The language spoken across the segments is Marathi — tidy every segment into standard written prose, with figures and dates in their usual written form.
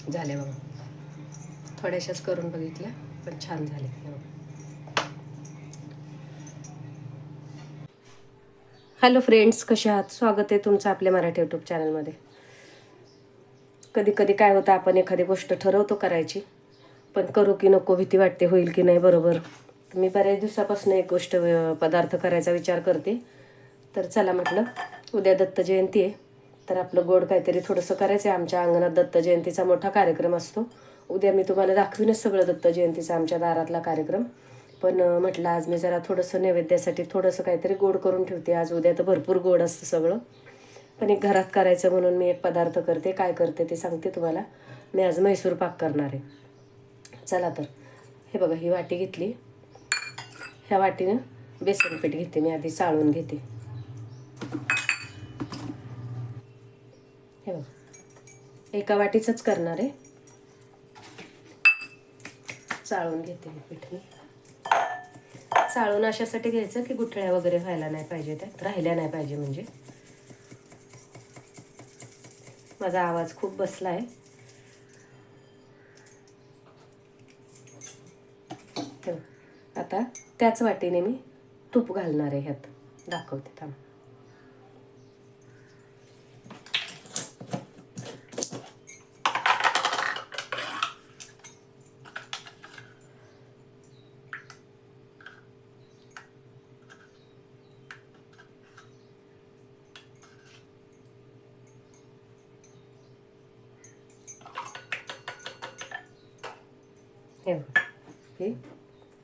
झाले बघा. थोड्याशाच करून बघितल्या पण छान झाले. हॅलो फ्रेंड्स, कशा आहात? स्वागत आहे तुमचं आपल्या मराठी यूट्यूब चॅनलमध्ये. कधी कधी काय होतं, आपण एखादी गोष्ट ठरवतो करायची, पण करू की नको भीती वाटते, होईल की नाही बरोबर. मी बऱ्याच दिवसापासून एक गोष्ट पदार्थ करायचा विचार करते. तर चला म्हटलं, उद्या दत्त जयंती आहे, तर आपलं गोड काहीतरी थोडंसं करायचं आहे. आमच्या अंगणात दत्त जयंतीचा मोठा कार्यक्रम असतो. उद्या मी तुम्हाला दाखवीनच सगळं दत्त जयंतीचा आमच्या दारातला कार्यक्रम. पण म्हटलं आज मी जरा थोडंसं नैवेद्यासाठी थोडंसं काहीतरी गोड करून ठेवते. आज उद्या तर भरपूर गोड असतं सगळं, पण एक घरात करायचं म्हणून मी एक पदार्थ करते. काय करते ते सांगते तुम्हाला. मी आज मैसूर पाक करणार आहे. चला तर, हे बघा, ही वाटी घेतली. ह्या वाटीनं बेसन पीठ घेते मी, आधी चाळून घेते. हे बघा, एका वाटीचंच करणार आहे. चाळून घेते मी पीठ. मी चाळून अशासाठी घ्यायचं की गुठळ्या वगैरे व्हायला नाही पाहिजे, त्यात राहिल्या नाही पाहिजे. म्हणजे माझा आवाज खूप बसला आहे. आता त्याच वाटीने मी तूप घालणार आहे ह्यात. दाखवते थांब. हे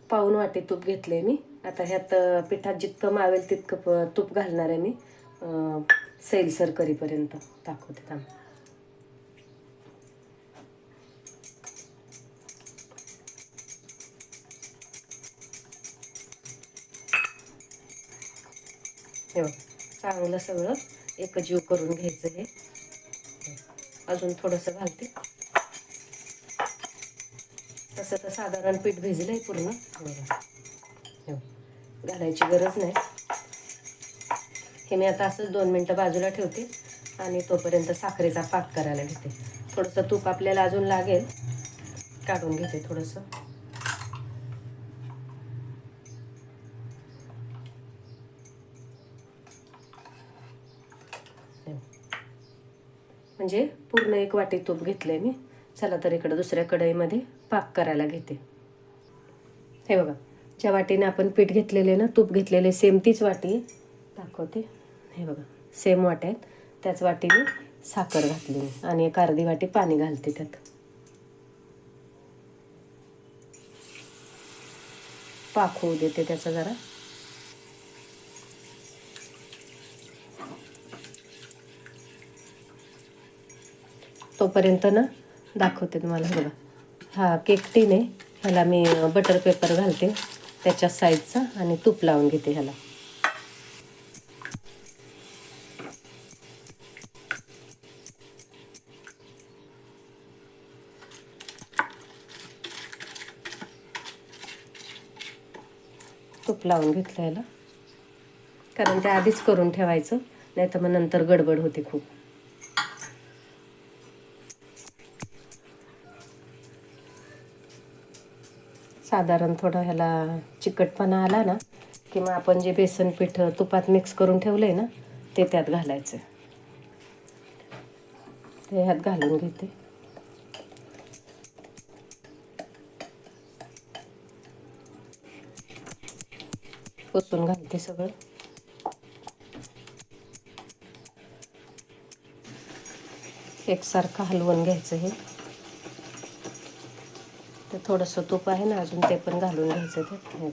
पाऊण वाटी तूप घेतले मी. आता ह्यात पिठात जितकं मावेल तितकं तूप घालणार आहे मी, सैलसर करीपर्यंत. दाखवते थांब. हे बघ, चांगलं सगळं एकजीव करून घ्यायचं. हे अजून थोडंसं घालते. तसं तर साधारण पीठ भिजलंय पूर्ण. घालायची गरज नाही. हे मी आता असंच 2 मिनटं बाजूला ठेवते आणि तोपर्यंत साखरेचा पाक करायला घेते. थोडंसं तूप आपल्याला अजून लागेल, काढून घेते थोडंसं. म्हणजे पूर्ण 1 वाटी तूप घेतलंय मी. चला तर इकडं दुसऱ्या कढईमध्ये पाक करायला घेते. हे बघा, ज्या वाटीने आपण पीठ घेतलेले ना, तूप घेतलेले, सेम तीच वाटी आहे. दाखवते. हे बघा, सेम वाट्या आहेत. त्याच वाटीने साखर घातली मी आणि 1 अर्धी वाटी पाणी घालते त्यात. पाक होऊ देते त्याचा जरा. तोपर्यंत ना दाखवते तुम्हाला. हे बघा, हा केक टीन आहे. ह्याला मी बटर पेपर घालते त्याच्या साईजचा आणि तूप लावून घेते ह्याला. तूप लावून घेतलं ह्याला, कारण ते आधीच करून ठेवायचं, नाही तर मग नंतर गडबड होते खूप. साधारण थोडं ह्याला चिकटपणा आला ना, की मग आपण जे बेसन पीठ तुपात मिक्स करून ठेवलंय ना, ते त्यात घालायचं. ते ह्यात घालून घेते. पुसून घालते सगळं. एकसारखं हलवून घ्यायचं. हे तर थोडंसं तूप आहे ना अजून, ते पण घालून घ्यायचं त्यात.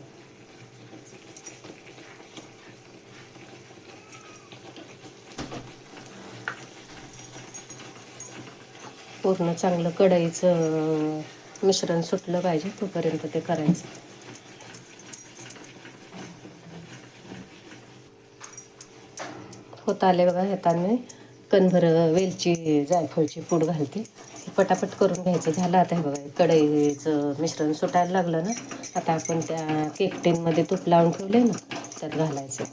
पूर्ण चांगलं कढईचं मिश्रण सुटलं पाहिजे तोपर्यंत ते करायचं. होत आले बघा. हाताने कणभर वेलची जायफळची पूड घालते. पटापट करून घ्यायचं. झालं आता. हे बघा, कढईचं मिश्रण सुटायला लागलं ना, आता आपण त्या केक टीनमध्ये तूप लावून ठेवले ना, त्यात घालायचं.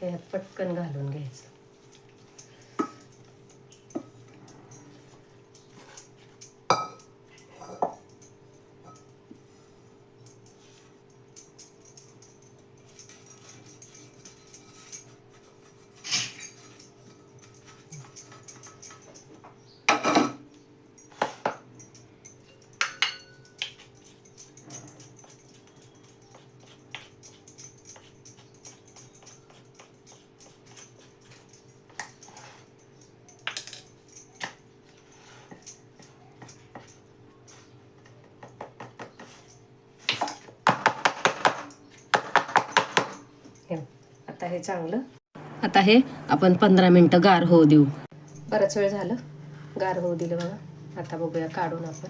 ह्यात पटकन घालून घ्यायचं. आता हे चांगलं, आता हे आपण 15 मिनिटं गार होऊ देऊ. बराच वेळ झालं गार होऊ दिलं बघा. आता बघूया काढून आपण.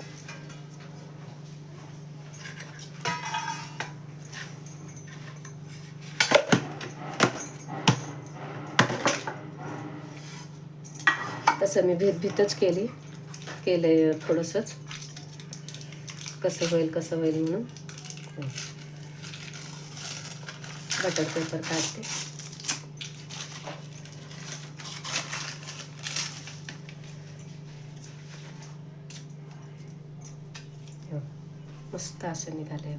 तसं मी भीतच केलंय थोडंसंच, कसं होईल म्हणून. बटर पेपर काढते. मस्त असं निघालंय.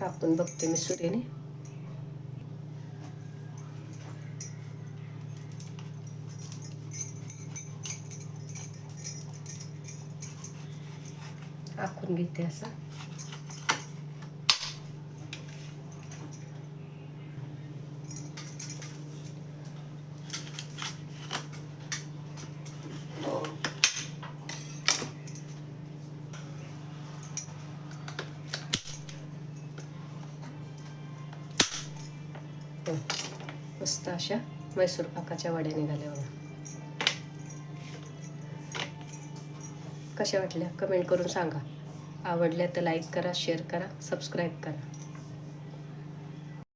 कापून बघते मी सुरीने. आखून घेते असं. मस्त अशा मैसूर पाकाच्या वड्या निघाल्या बघा. कशा वाटल्या कमेंट करून सांगा. आवडल्या तर लाईक करा, शेअर करा, सबस्क्राईब करा.